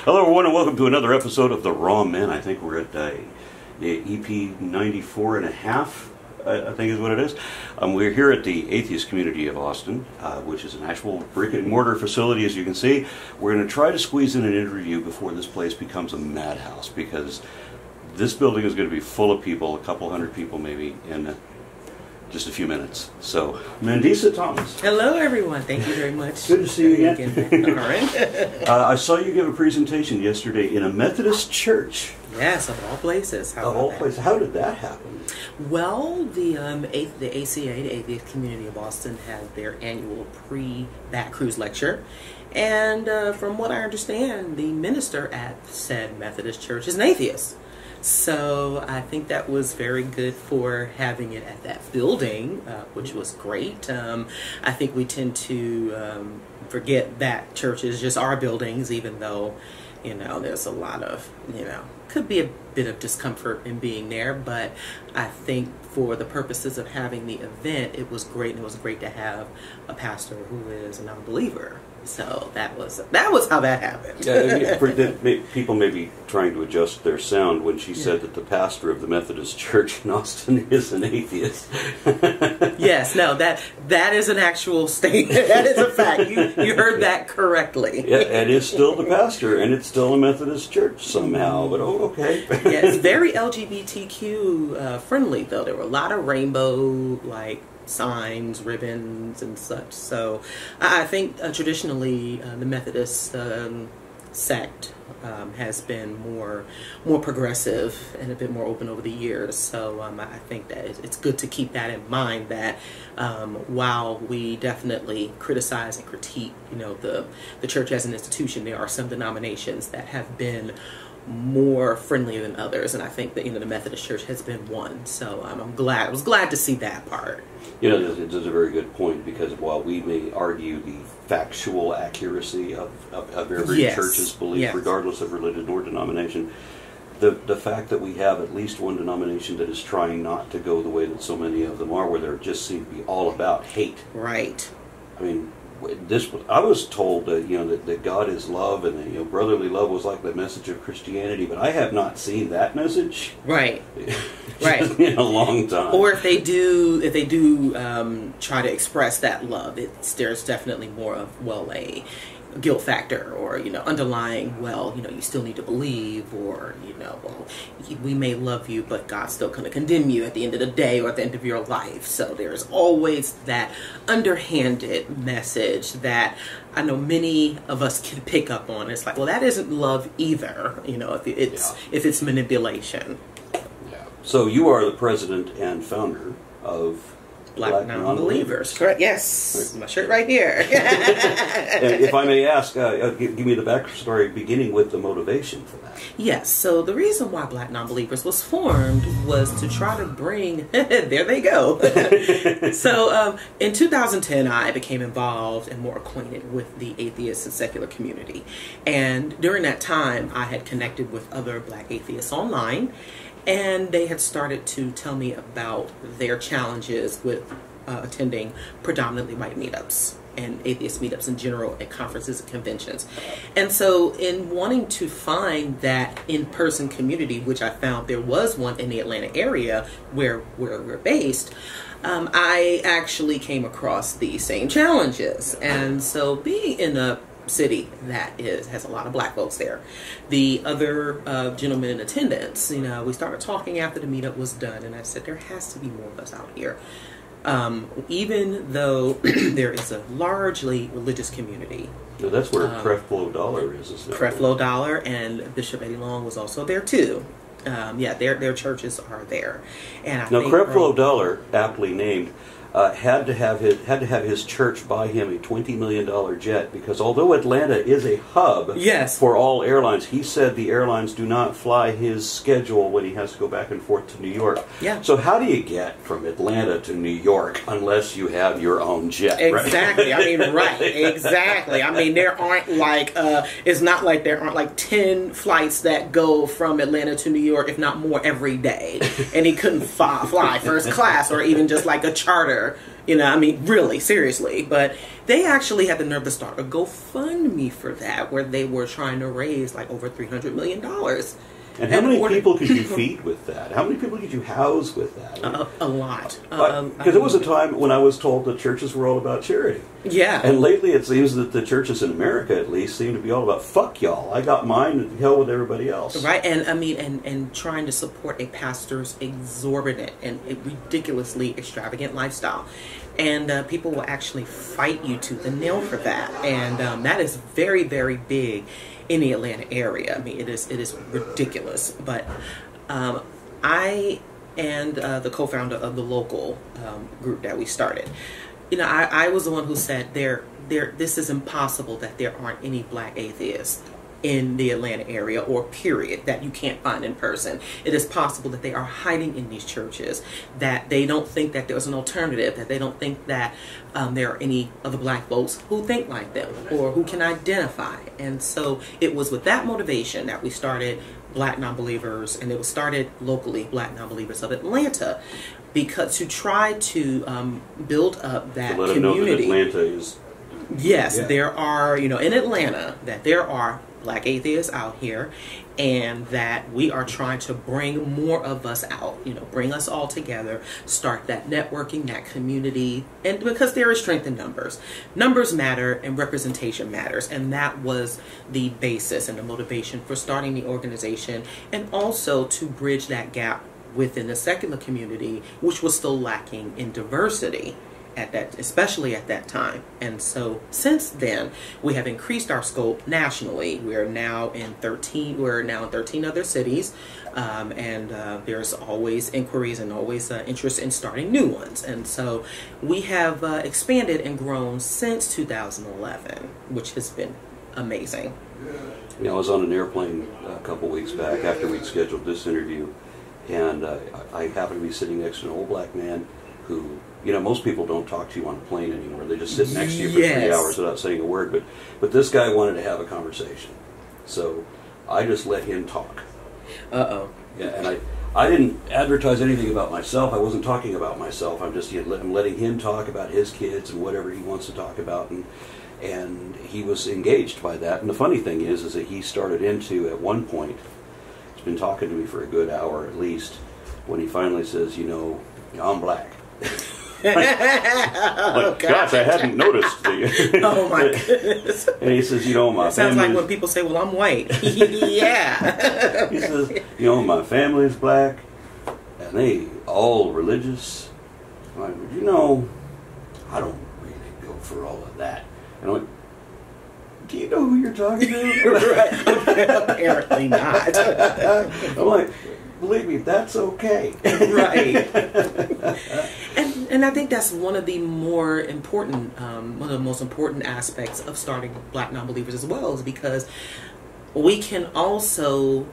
Hello everyone and welcome to another episode of The Raw Men. I think we're at the EP 94 and a half, I think is what it is. We're here at the Atheist Community of Austin, which is an actual brick and mortar facility, as you can see. We're going to try to squeeze in an interview before this place becomes a madhouse, because this building is going to be full of people, a couple hundred people maybe, in just a few minutes. So, Mandisa Thomas. Hello, everyone. Thank you very much. Good to see you again. All right. I saw you give a presentation yesterday in a Methodist church. Yes, of all places. Of all places. How did that happen? Well, the ACA, the Atheist Community of Austin, had their annual pre-Bat Cruise lecture. And from what I understand, the minister at said Methodist church is an atheist. So I think that was very good for having it at that building, which was great. I think we tend to forget that churches just are buildings, even though, there's a lot of, could be a bit of discomfort in being there. But I think for the purposes of having the event, it was great. And it was great to have a pastor who is a non-believer. So that was how that happened. Yeah, people may be trying to adjust their sound when she said that the pastor of the Methodist Church in Austin is an atheist. Yes, no, that is an actual statement. That is a fact. You heard that correctly. Yeah, and it's still the pastor, and it's still a Methodist church somehow. But okay. Yeah, it's very LGBTQ friendly, though. There were a lot of rainbow signs, ribbons, and such. So I think traditionally the Methodist sect has been more progressive and a bit more open over the years. So I think that it's good to keep that in mind, that while we definitely criticize and critique the church as an institution, there are some denominations that have been more friendly than others, and I think that the Methodist Church has been one. So I was glad to see that part. It's a very good point, because while we may argue the factual accuracy of every church's belief, regardless of religion or denomination, the fact that we have at least one denomination that is trying not to go the way that so many of them are, where they just seem to be all about hate. Right. I mean, I was told that that God is love, and that brotherly love was like the message of Christianity, but I have not seen that message. Right. Right. In a long time. Or if they do try to express that love, there's definitely more of a guilt factor, or underlying, you still need to believe, or we may love you, but God's still going to condemn you at the end of the day or at the end of your life. So there's always that underhanded message that I know many of us can pick up on. It's like, well, that isn't love either, if it's manipulation. Yeah. So you are the president and founder of Black Non-Believers. Correct. Yes. My shirt right here. If I may ask, give me the backstory, beginning with the motivation for that. Yes. So the reason why Black Non-Believers was formed was to try to bring... there they go. So in 2010, I became involved and more acquainted with the atheist and secular community. And during that time, I had connected with other Black atheists online. And they had started to tell me about their challenges with attending predominantly white meetups and atheist meetups in general at conferences and conventions. And so in wanting to find that in-person community, which I found there was one in the Atlanta area where we're based, I actually came across the same challenges. And so being in a city that has a lot of Black folks there, the other gentlemen in attendance, we started talking after the meetup was done, and I said there has to be more of us out here, even though there is a largely religious community. Now that's where Creflo Dollar is. Creflo Dollar and Bishop Eddie Long was also there too. Their churches are there. And I think Creflo Dollar, aptly named, had to have his church buy him a $20 million jet, because although Atlanta is a hub for all airlines, he said the airlines do not fly his schedule when he has to go back and forth to New York. Yeah. So how do you get from Atlanta to New York unless you have your own jet? Exactly. Right? I mean, right. Exactly. I mean, there aren't it's not like there aren't 10 flights that go from Atlanta to New York, if not more, every day. And he couldn't fly first class or even just like a charter together. You know, I mean, really, seriously. But they actually had the nerve to start a GoFundMe for that, where they were trying to raise like over $300 million. And how many people could you feed with that? How many people could you house with that? A lot. Because there was a time when I was told that churches were all about charity. Yeah. And lately it seems that the churches in America, at least, seem to be all about, fuck y'all, I got mine, and hell with everybody else. Right, and I mean, and trying to support a pastor's exorbitant and ridiculously extravagant lifestyle. And people will actually fight you tooth and nail for that. And that is very, very big in the Atlanta area. I mean, it is ridiculous. But I and the co-founder of the local group that we started, you know, I was the one who said this is impossible that there aren't any black atheists in the Atlanta area, or period, that you can't find in person. It is possible that they are hiding in these churches, that they don't think that there's an alternative, that they don't think that there are any other black folks who think like them or who can identify. And so it was with that motivation that we started Black Nonbelievers, and it was started locally, Black Nonbelievers of Atlanta, because to try to build up that to let community. them know that Atlanta is... Yes, yeah. There are, you know, in Atlanta, that there are black atheists out here, and that we are trying to bring more of us out, you know, bring us all together, start that networking, that community, and because there is strength in numbers. Numbers matter and representation matters, and that was the basis and the motivation for starting the organization, and also to bridge that gap within the secular community, which was still lacking in diversity at that, especially at that time. And so since then, we have increased our scope nationally. We're now in 13 other cities, and there's always inquiries and always interest in starting new ones. And so we have expanded and grown since 2011, which has been amazing. You know, I was on an airplane a couple weeks back after we'd scheduled this interview, and I happened to be sitting next to an old black man who, you know, most people don't talk to you on a plane anymore. They just sit next to you for 3 hours without saying a word. But this guy wanted to have a conversation, so I just let him talk. Uh-oh. Yeah, and I didn't advertise anything about myself. I wasn't talking about myself. I'm letting him talk about his kids and whatever he wants to talk about, and he was engaged by that. And the funny thing is that he started into, at one point, he's been talking to me for a good hour at least, when he finally says, you know, I'm black. Oh, gosh, I hadn't noticed. Oh my goodness. And he says, you know, my sounds like family's... when people say, well, I'm white. Yeah. He says, you know, my family's black, and they all religious. I'm like, you know, I don't really go for all of that. And I went, do you know who you're talking to? Apparently not. I'm like, believe me, that's okay. Right. And I think that's one of the more important, one of the most important aspects of starting Black Nonbelievers as well, is because we can also,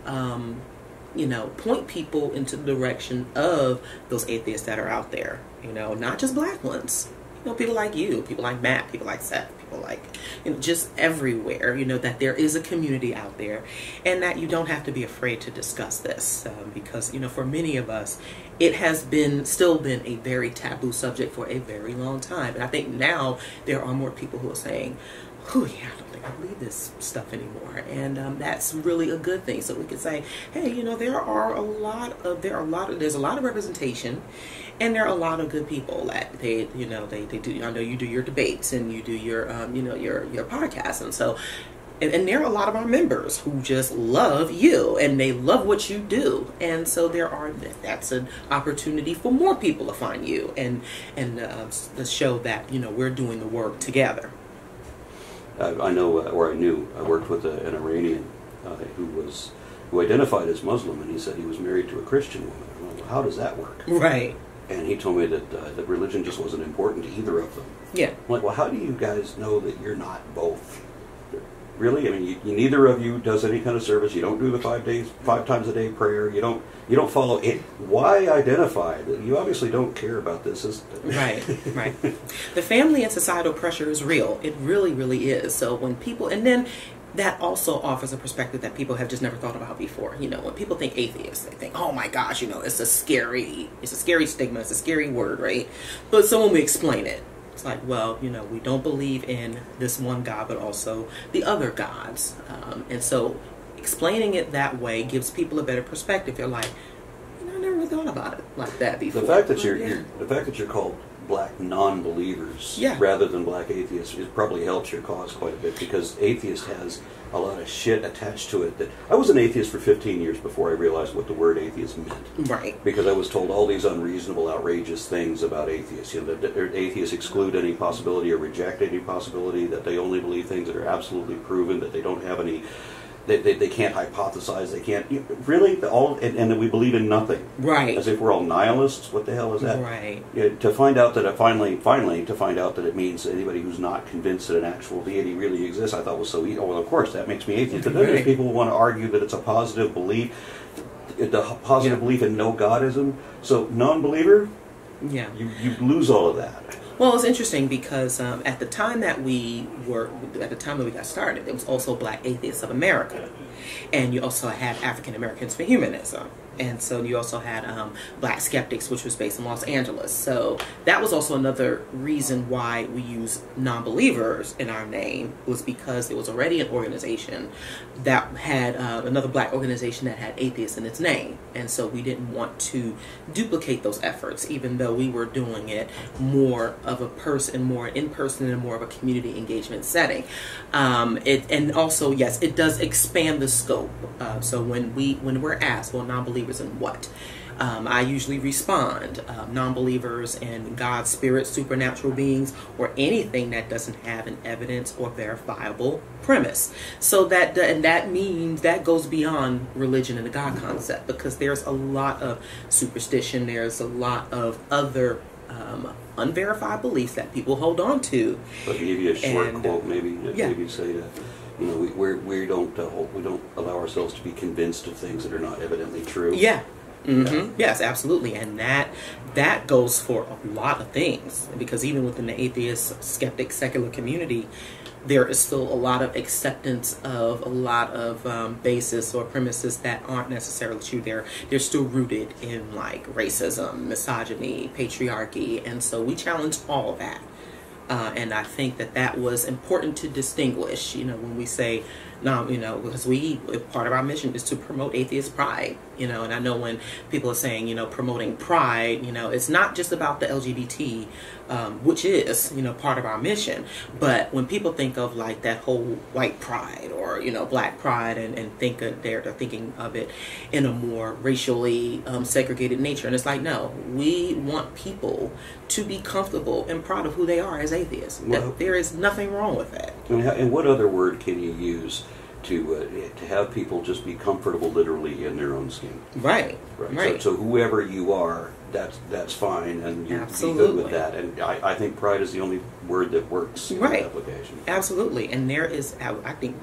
you know, point people into the direction of those atheists that are out there. You know, not just black ones. You know, people like you, people like Matt, people like Seth, people like, you know, just everywhere, you know, that there is a community out there, and that you don't have to be afraid to discuss this, because, you know, for many of us, it has still been a very taboo subject for a very long time. And I think now there are more people who are saying, oh yeah, I don't think I believe this stuff anymore, and that's really a good thing. So we can say, hey, you know, there's a lot of representation, and there are a lot of good people that they do. I know you do your debates and you do your your podcasts, and so. And there are a lot of our members who just love you, and they love what you do, and so that's an opportunity for more people to find you and to show that, you know, we're doing the work together. I know, or I knew, I worked with an Iranian who identified as Muslim, and he said he was married to a Christian woman. I'm like, well, how does that work? Right. And he told me that religion just wasn't important to either of them. Yeah. I'm like, well, how do you guys know that you're not both? Really? I mean, neither of you does any kind of service. You don't do the 5 times a day prayer. You don't follow it. Why identify? You obviously don't care about this. Right. The family and societal pressure is real. It really, really is. So when people, and then that also offers a perspective that people have just never thought about before. You know, when people think atheist, they think, oh my gosh, you know, it's a scary stigma, it's a scary word, right? But so when we explain it, it's like, well, you know, we don't believe in this one God, but also the other gods. And so explaining it that way gives people a better perspective. They're like, you know, I never really thought about it like that before. The fact that you're called black non-believers rather than black atheists, it probably helps your cause quite a bit, because atheist has a lot of shit attached to it. That I was an atheist for 15 years before I realized what the word atheist meant. Right. Because I was told all these unreasonable, outrageous things about atheists. You know, that atheists exclude any possibility or reject any possibility, that they only believe things that are absolutely proven, that they don't have any... They can't hypothesize. They can't really and that we believe in nothing. Right. As if we're all nihilists. What the hell is that? Right. To find out that finally to find out that it means anybody who's not convinced that an actual deity really exists, I thought was so easy. Oh, well, of course that makes me atheist. But then there's people who want to argue that it's a positive belief, belief in no godism. So non-believer, you lose all of that. Well, it's interesting because at the time that we got started, there was also Black Atheists of America, and you also had African Americans for Humanism, and so you also had Black Skeptics, which was based in Los Angeles. So that was also another reason why we use non-believers in our name, was because there was already an organization that had another Black organization that had atheists in its name, and so we didn't want to duplicate those efforts, even though we were doing it more of a person, more in person, and more of a community engagement setting. And also, yes, it does expand the scope. So when we're asked, well, non-believers in what? I usually respond, non-believers in God, spirit, supernatural beings, or anything that doesn't have an evidence or verifiable premise. So that means that goes beyond religion and the God concept, because there's a lot of superstition, there's a lot of other unverified beliefs that people hold on to. But to give you a short quote, maybe say that, you know, we don't allow ourselves to be convinced of things that are not evidently true. Yeah. Mm-hmm. Yeah. Yes, absolutely. And that goes for a lot of things, because even within the atheist, skeptic, secular community, there is still a lot of acceptance of a lot of basis or premises that aren't necessarily true. They're still rooted in like racism, misogyny, patriarchy, and so we challenge all of that. And I think that was important to distinguish, you know, when we say, no, you know, because part of our mission is to promote atheist pride, you know, and I know when people are saying, you know, promoting pride, you know, it's not just about the LGBT, which is, you know, part of our mission, but when people think of like that whole white pride or, you know, black pride and think they're thinking of it in a more racially segregated nature, and it's like, no, we want people to be comfortable and proud of who they are as atheists. Well, there is nothing wrong with that. And what other word can you use to have people just be comfortable literally in their own skin? Right. So whoever you are, that's fine, and you be good with that. And I think pride is the only word that works in that application. Absolutely. And I think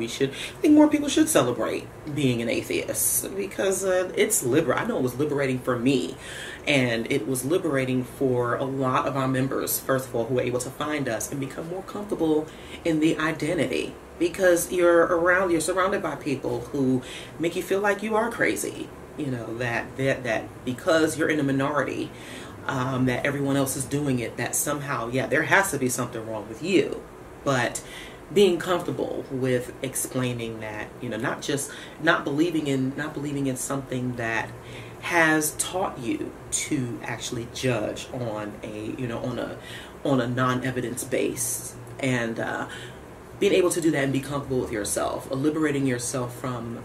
more people should celebrate being an atheist, because it's I know it was liberating for me, and it was liberating for a lot of our members, first of all, who were able to find us and become more comfortable in the identity. Because you're surrounded by people who make you feel like you are crazy. You know, that because you're in a minority, that everyone else is doing it, that somehow, there has to be something wrong with you. But being comfortable with explaining that, you know, not just not believing in something that has taught you to actually judge on a non-evidence base, and being able to do that and be comfortable with yourself, liberating yourself from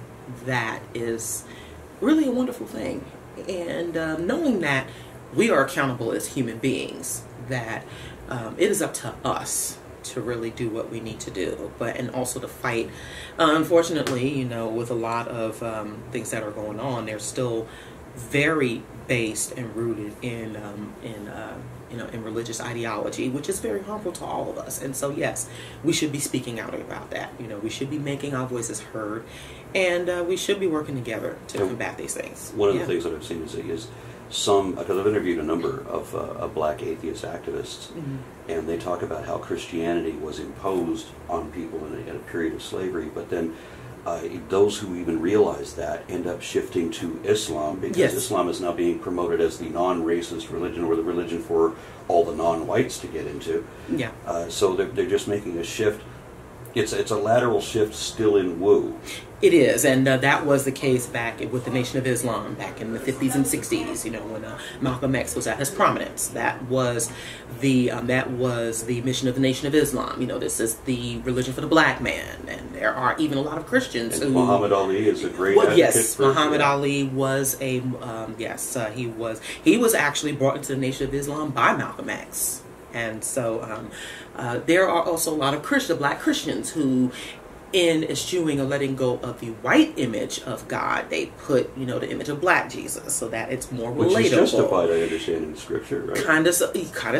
that is really a wonderful thing. And knowing that we are accountable as human beings, that it is up to us to really do what we need to do, and also to fight. Unfortunately, you know, with a lot of things that are going on, they're still very based and rooted in religious ideology, which is very harmful to all of us. And so, yes, we should be speaking out about that. You know, we should be making our voices heard, and we should be working together to combat these things. One of the things that I've seen is some, because I've interviewed a number of black atheist activists, and they talk about how Christianity was imposed on people in a period of slavery, but then those who even realize that end up shifting to Islam, because Islam is now being promoted as the non-racist religion, or the religion for all the non-whites to get into. Yeah. So they're just making a shift. It's a lateral shift still in Wu. It is, and that was the case back with the Nation of Islam back in the 50s and 60s. You know, when Malcolm X was at his prominence, that was the mission of the Nation of Islam. You know, this is the religion for the black man, and there are even a lot of Christians. And Muhammad Ali is a great advocate. Yes, Muhammad Ali was a he was actually brought into the Nation of Islam by Malcolm X, and so there are also a lot of black Christians who, in eschewing or letting go of the white image of God, they put, the image of black Jesus, so that it's more relatable. Which is justified, I understand, in Scripture, right? Kind of,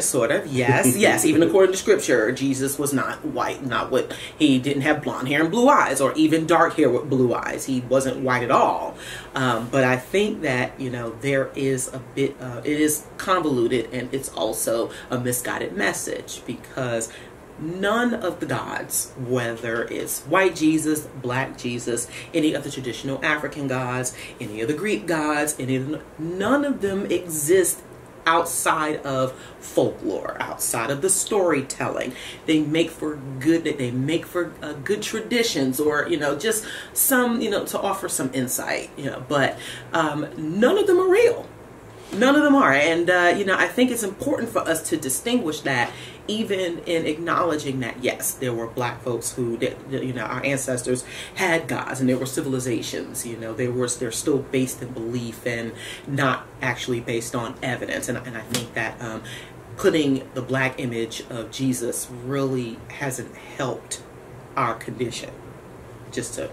sort of, yes. Yes, even according to Scripture, Jesus was not white, he didn't have blonde hair and blue eyes, or even dark hair with blue eyes. He wasn't white at all. But I think that, there is a bit, it is convoluted, and it's also a misguided message, because none of the gods, whether it's white Jesus, black Jesus, any of the traditional African gods, any of the Greek gods, none of them exist outside of folklore, outside of the storytelling. They make for good traditions, or just some, to offer some insight, but none of them are real. None of them are. And, I think it's important for us to distinguish that, even in acknowledging that, yes, there were black folks who, our ancestors had gods, and there were civilizations, they're still based in belief and not actually based on evidence. And I think that putting the black image of Jesus really hasn't helped our condition, just to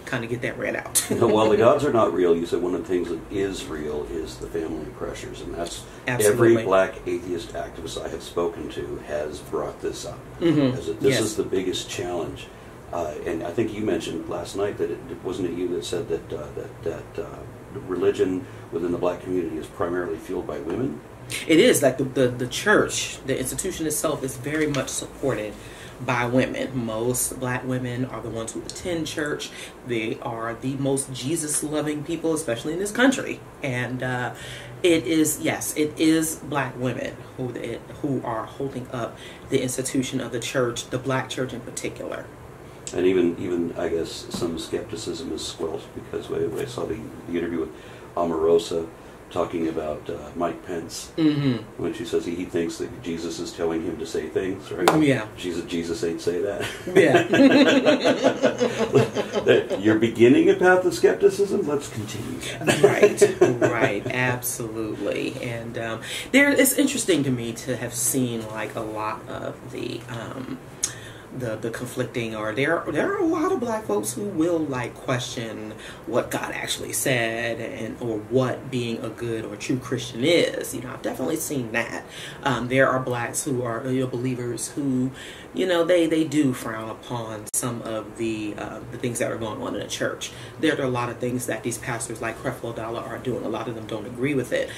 kind of get that read out. Well, the gods are not real. You said one of the things that is real is the family pressures, and that's Absolutely. Every black atheist activist I have spoken to has brought this up. As this is the biggest challenge. And I think you mentioned last night that wasn't it you that said that religion within the black community is primarily fueled by women? It is. Like the church, the institution itself, is very much supported by women. Most black women are the ones who attend church. They are the most Jesus-loving people, especially in this country. And it is black women who are holding up the institution of the church, the black church in particular. And even I guess some skepticism is squelched, because I saw the interview with Omarosa talking about Mike Pence, when she says he thinks that Jesus is telling him to say things, right? Yeah. Jesus ain't say that. Yeah. You're beginning a path of skepticism. Let's continue. Right, absolutely. And it's interesting to me to have seen like a lot of the conflicting, or there are a lot of black folks who will like question what God actually said, or what being a good or true Christian is. I've definitely seen that. There are blacks who are believers who, they do frown upon some of the things that are going on in the church. There are a lot of things that these pastors like Creflo Dollar are doing. A lot of them don't agree with it.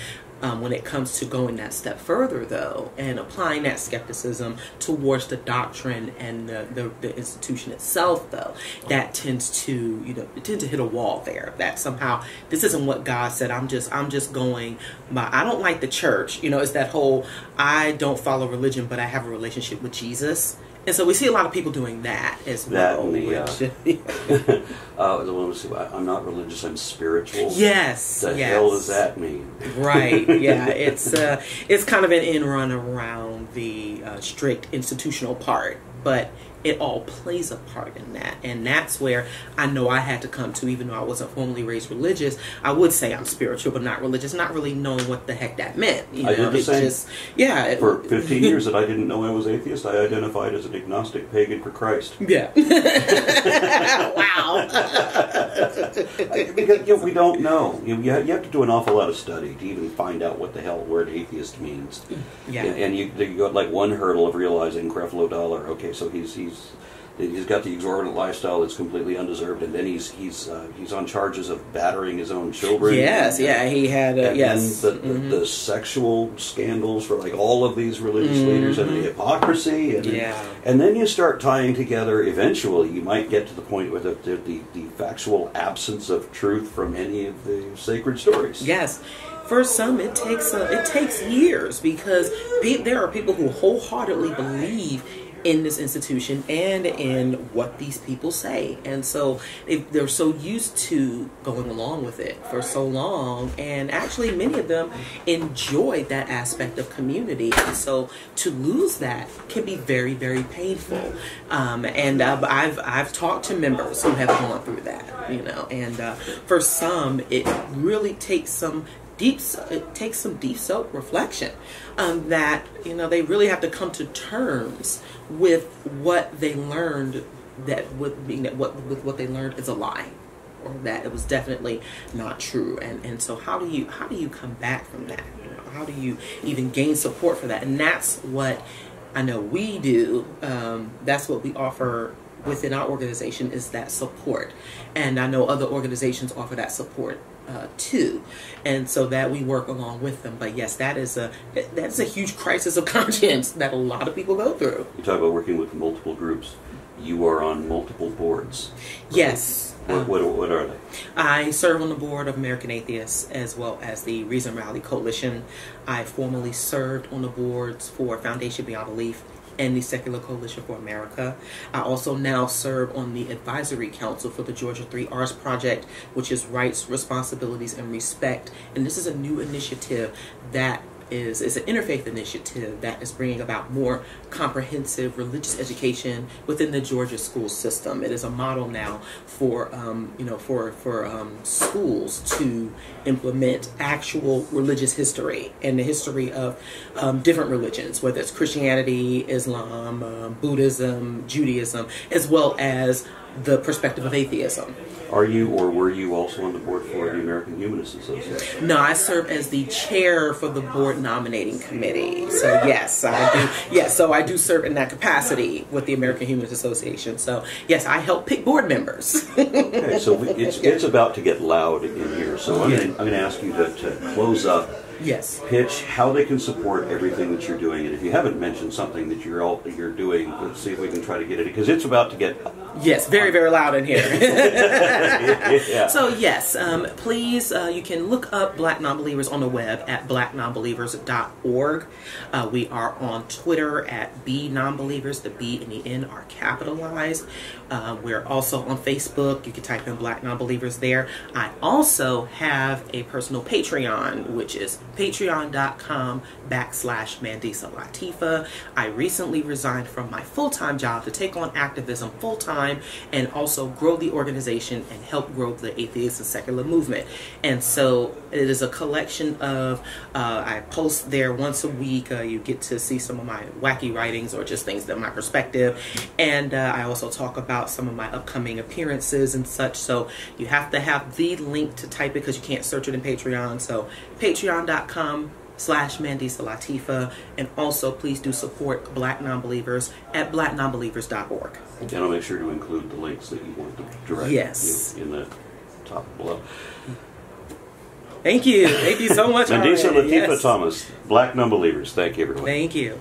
When it comes to going that step further, though, and applying that skepticism towards the doctrine and the institution itself, though, that tends to hit a wall there. That somehow this isn't what God said. I'm just going by. I don't like the church. It's that whole I don't follow religion, but I have a relationship with Jesus. And so we see a lot of people doing that as well. I'm not religious, I'm spiritual. Yes. The hell does that mean? Right. Yeah. It's kind of an in run around the strict institutional part, but it all plays a part in that. And that's where I know I had to come to, even though I wasn't formally raised religious, I would say I'm spiritual but not religious, not really knowing what the heck that meant. I did the same. For 15 years that I didn't know I was atheist, I identified as an agnostic pagan for Christ. Yeah. Wow. Because we don't know. You have to do an awful lot of study to even find out what the hell the word atheist means. Yeah. And you got like one hurdle of realizing Creflo Dollar. Okay, so he's he's got the exorbitant lifestyle that's completely undeserved, and then he's on charges of battering his own children. Yes, yeah, he had. And Yes, then the sexual scandals for like all of these religious leaders, and the hypocrisy, and then you start tying together. Eventually, you might get to the point where the factual absence of truth from any of the sacred stories. Yes. For some, it takes years, because there are people who wholeheartedly believe in this institution and in what these people say, and so they're so used to going along with it for so long, and actually many of them enjoy that aspect of community, and so to lose that can be very, very painful. I've talked to members who have gone through that, and for some it really takes some deep self-reflection, that they really have to come to terms with what they learned, with what they learned is a lie, or that it was definitely not true, and so how do you come back from that? How do you even gain support for that? And that's what I know we do. That's what we offer within our organization, is that support, and I know other organizations offer that support too, and so that we work along with them. But yes, that's a huge crisis of conscience that a lot of people go through. You talk about working with multiple groups. You are on multiple boards. Yes. What are they? I serve on the board of American Atheists, as well as the Reason Rally Coalition. I formerly served on the boards for Foundation Beyond Belief and the Secular Coalition for America. I also now serve on the advisory council for the Georgia 3 R's Project, which is Rights, Responsibilities, and Respect. And this is a new initiative that is an interfaith initiative that is bringing about more comprehensive religious education within the Georgia school system. It is a model now for schools to implement actual religious history and the history of different religions, whether it's Christianity, Islam, Buddhism, Judaism, as well as the perspective of atheism. Are you, or were you also on the board for the American Humanist Association? No, I serve as the chair for the board nominating committee. So yes, I do. Yes, so I do serve in that capacity with the American Humanist Association. So yes, I help pick board members. Okay, so it's about to get loud in here. So I'm going to ask you to close up. Yes. Pitch how they can support everything that you're doing, and if you haven't mentioned something that you're doing, let's see if we can try to get it, because it's about to get very, very loud in here. Yeah. So yes, please, you can look up Black Nonbelievers on the web at blacknonbelievers.org. We are on Twitter at BNonbelievers. The B and the N are capitalized. We're also on Facebook. You can type in Black Nonbelievers there. I also have a personal Patreon, which is patreon.com/Mandisa Latifa. I recently resigned from my full-time job to take on activism full-time and also grow the organization and help grow the atheist and secular movement. And so it is a collection of, I post there once a week. You get to see some of my wacky writings or just things that my perspective. And I also talk about some of my upcoming appearances and such. So you have to have the link to type it because you can't search it in Patreon. So patreon.com/Mandisa Latifa, and also please do support Black Nonbelievers at blacknonbelievers.org. And I'll make sure to include the links that you want to direct in the top below. Thank you so much. Mandisa Latifa Thomas, Black Nonbelievers. Thank you, everyone. Thank you.